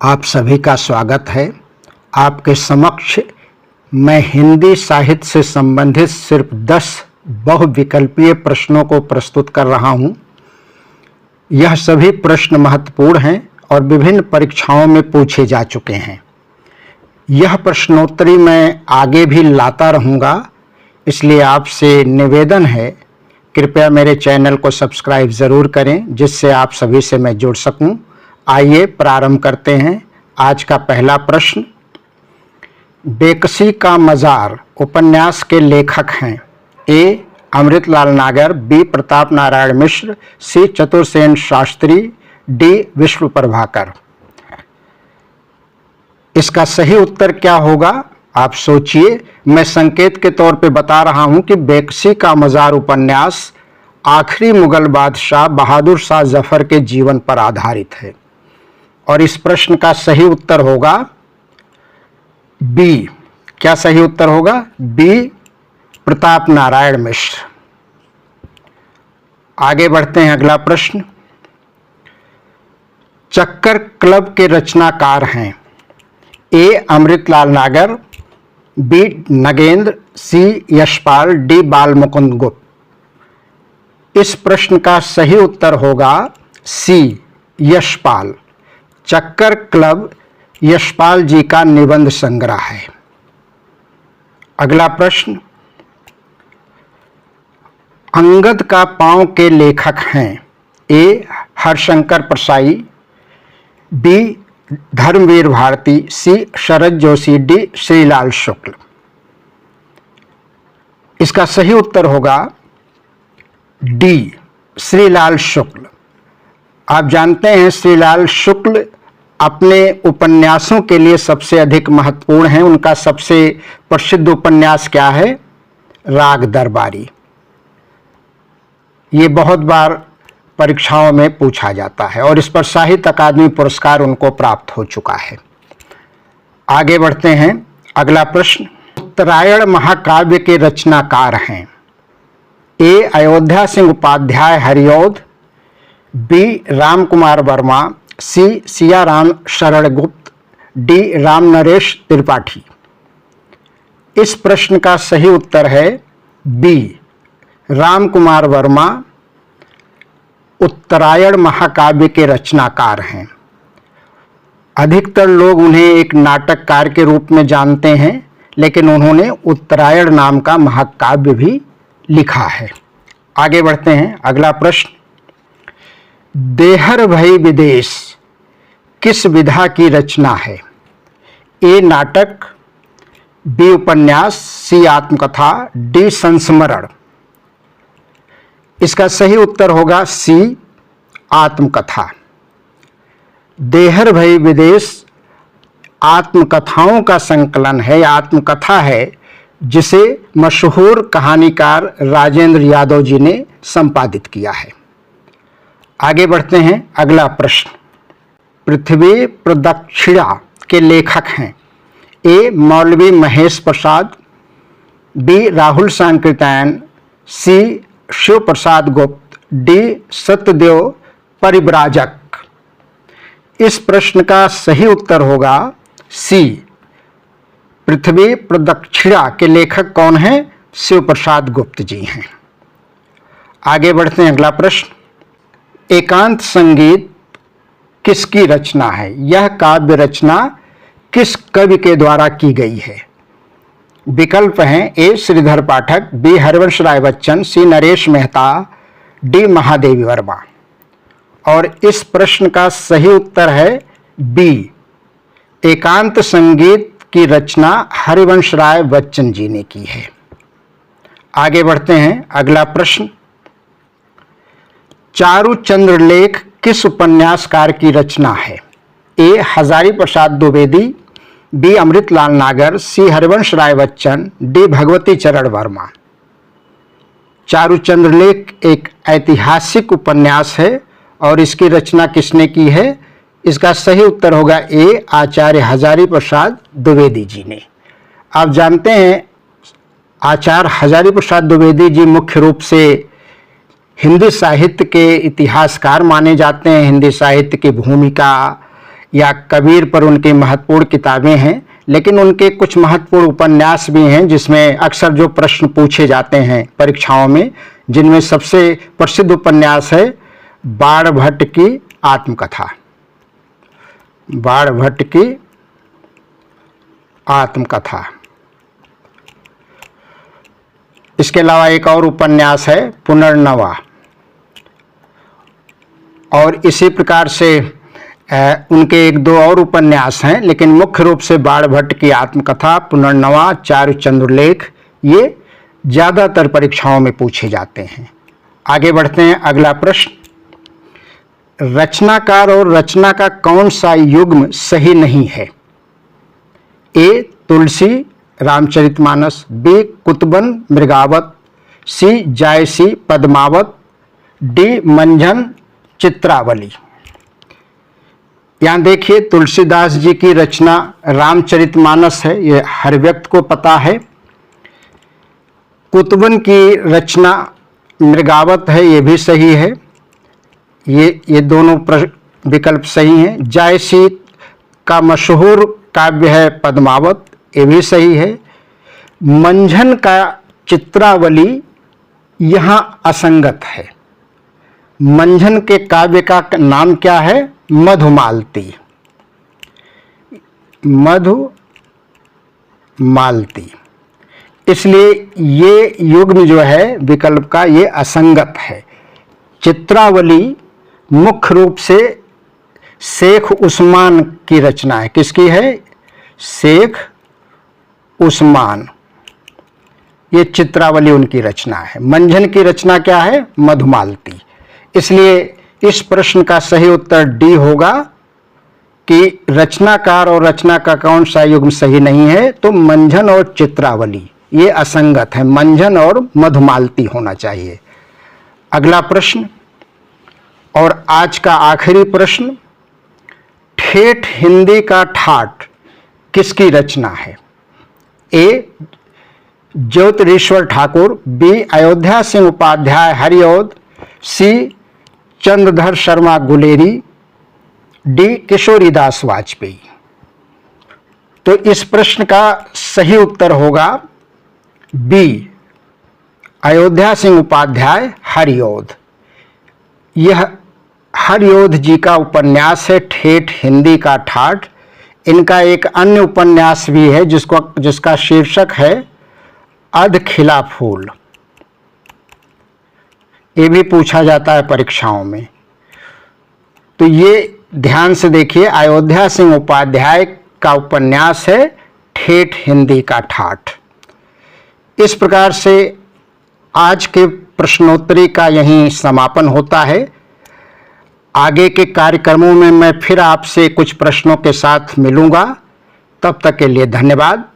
आप सभी का स्वागत है। आपके समक्ष मैं हिंदी साहित्य से संबंधित सिर्फ 10 बहुविकल्पीय प्रश्नों को प्रस्तुत कर रहा हूं। यह सभी प्रश्न महत्वपूर्ण हैं और विभिन्न परीक्षाओं में पूछे जा चुके हैं। यह प्रश्नोत्तरी मैं आगे भी लाता रहूंगा, इसलिए आपसे निवेदन है, कृपया मेरे चैनल को सब्सक्राइब ज़रूर करें, जिससे आप सभी से मैं जुड़ सकूं। आइए प्रारंभ करते हैं। आज का पहला प्रश्न, बेकसी का मज़ार उपन्यास के लेखक हैं? ए. अमृतलाल नागर, बी. प्रताप नारायण मिश्र, सी. चतुर्सेन शास्त्री, डी. विश्व प्रभाकर। इसका सही उत्तर क्या होगा, आप सोचिए। मैं संकेत के तौर पे बता रहा हूं कि बेकसी का मज़ार उपन्यास आखिरी मुगल बादशाह बहादुर शाह जफर के जीवन पर आधारित है और इस प्रश्न का सही उत्तर होगा बी। क्या सही उत्तर होगा? बी. प्रताप नारायण मिश्र। आगे बढ़ते हैं। अगला प्रश्न, चक्कर क्लब के रचनाकार हैं? ए. अमृतलाल नागर, बी. नगेंद्र, सी. यशपाल, डी. बालमुकुंद गुप्त। इस प्रश्न का सही उत्तर होगा सी. यशपाल। चक्कर क्लब यशपाल जी का निबंध संग्रह है। अगला प्रश्न, अंगद का पांव के लेखक हैं? ए. हरशंकर परसाई, बी. धर्मवीर भारती, सी. शरद जोशी, डी. श्रीलाल शुक्ल। इसका सही उत्तर होगा डी. श्रीलाल शुक्ल। आप जानते हैं श्रीलाल शुक्ल अपने उपन्यासों के लिए सबसे अधिक महत्वपूर्ण हैं। उनका सबसे प्रसिद्ध उपन्यास क्या है? राग दरबारी। ये बहुत बार परीक्षाओं में पूछा जाता है और इस पर साहित्य अकादमी पुरस्कार उनको प्राप्त हो चुका है। आगे बढ़ते हैं। अगला प्रश्न, उत्तरायण महाकाव्य के रचनाकार हैं? ए. अयोध्या सिंह उपाध्याय हरिऔध, बी. राम कुमार वर्मा, सी. सियाराम शरण गुप्त, डी. राम नरेश त्रिपाठी। इस प्रश्न का सही उत्तर है बी. राम कुमार वर्मा उत्तरायण महाकाव्य के रचनाकार हैं। अधिकतर लोग उन्हें एक नाटककार के रूप में जानते हैं, लेकिन उन्होंने उत्तरायण नाम का महाकाव्य भी लिखा है। आगे बढ़ते हैं। अगला प्रश्न, देहर भई विदेश किस विधा की रचना है? ए. नाटक, बी. उपन्यास, सी. आत्मकथा, डी. संस्मरण। इसका सही उत्तर होगा सी. आत्मकथा। देहर भई विदेश आत्मकथाओं का संकलन है, आत्मकथा है, जिसे मशहूर कहानीकार राजेंद्र यादव जी ने संपादित किया है। आगे बढ़ते हैं। अगला प्रश्न, पृथ्वी प्रदक्षिणा के लेखक हैं? ए. मौलवी महेश प्रसाद, बी. राहुल सांकृत्यायन, सी. शिव प्रसाद गुप्त, डी. सत्यदेव परिव्राजक। इस प्रश्न का सही उत्तर होगा सी. पृथ्वी प्रदक्षिणा के लेखक कौन हैं? शिव प्रसाद गुप्त जी हैं। आगे बढ़ते हैं। अगला प्रश्न, एकांत संगीत किसकी रचना है? यह काव्य रचना किस कवि के द्वारा की गई है? विकल्प हैं ए. श्रीधर पाठक, बी. हरिवंश राय बच्चन, सी. नरेश मेहता, डी. महादेवी वर्मा। और इस प्रश्न का सही उत्तर है बी. एकांत संगीत की रचना हरिवंश राय बच्चन जी ने की है। आगे बढ़ते हैं। अगला प्रश्न, चारुचंद्र लेख किस उपन्यासकार की रचना है? ए. हजारी प्रसाद द्विवेदी, बी. अमृतलाल नागर, सी. हरिवंश राय बच्चन, डी. भगवती चरण वर्मा। चारुचंद्र लेख एक ऐतिहासिक उपन्यास है और इसकी रचना किसने की है? इसका सही उत्तर होगा ए. आचार्य हजारी प्रसाद द्विवेदी जी ने। आप जानते हैं आचार्य हजारी प्रसाद द्विवेदी जी मुख्य रूप से हिंदी साहित्य के इतिहासकार माने जाते हैं। हिंदी साहित्य की भूमिका या कबीर पर उनकी महत्वपूर्ण किताबें हैं, लेकिन उनके कुछ महत्वपूर्ण उपन्यास भी हैं जिसमें अक्सर जो प्रश्न पूछे जाते हैं परीक्षाओं में, जिनमें सबसे प्रसिद्ध उपन्यास है बाणभट्ट की आत्मकथा। बाणभट्ट की आत्मकथा। इसके अलावा एक और उपन्यास है पुनर्नवा, और इसी प्रकार से उनके एक दो और उपन्यास हैं, लेकिन मुख्य रूप से बाणभट्ट की आत्मकथा, पुनर्नवा, चारुचंद्रलेख, ये ज़्यादातर परीक्षाओं में पूछे जाते हैं। आगे बढ़ते हैं। अगला प्रश्न, रचनाकार और रचना का कौन सा युग्म सही नहीं है? ए तुलसी रामचरितमानस, बी कुतुबन मृगावत, सी जायसी पद्मावत, डी मंझन चित्रावली। यहाँ देखिए, तुलसीदास जी की रचना रामचरितमानस है, ये हर व्यक्ति को पता है। कुतुबन की रचना मृगावत है, ये भी सही है। ये दोनों विकल्प सही हैं। जायसी का मशहूर काव्य है पद्मावत, ये भी सही है। मंझन का चित्रावली यहाँ असंगत है। मंझन के काव्य का नाम क्या है? मधुमालती। मधुमालती। इसलिए ये युग्म जो है विकल्प का, ये असंगत है। चित्रावली मुख्य रूप से शेख उस्मान की रचना है। किसकी है? शेख उस्मान। ये चित्रावली उनकी रचना है। मंझन की रचना क्या है? मधुमालती। इसलिए इस प्रश्न का सही उत्तर डी होगा कि रचनाकार और रचना का कौन सा युग्म सही नहीं है, तो मंझन और चित्रावली ये असंगत है। मंझन और मधुमालती होना चाहिए। अगला प्रश्न और आज का आखिरी प्रश्न, ठेठ हिंदी का ठाठ किसकी रचना है? ए ज्योतिरीश्वर ठाकुर, बी अयोध्या सिंह उपाध्याय हरिऔध, सी चंद्रधर शर्मा गुलेरी, डी किशोरीदास वाजपेयी। तो इस प्रश्न का सही उत्तर होगा बी अयोध्या सिंह उपाध्याय हरिऔध। यह हरिऔध जी का उपन्यास है ठेठ हिंदी का ठाठ। इनका एक अन्य उपन्यास भी है जिसका शीर्षक है अध खिला फूल। ये भी पूछा जाता है परीक्षाओं में। तो ये ध्यान से देखिए, अयोध्या सिंह उपाध्याय का उपन्यास है ठेठ हिंदी का ठाठ। इस प्रकार से आज के प्रश्नोत्तरी का यहीं समापन होता है। आगे के कार्यक्रमों में मैं फिर आपसे कुछ प्रश्नों के साथ मिलूंगा। तब तक के लिए धन्यवाद।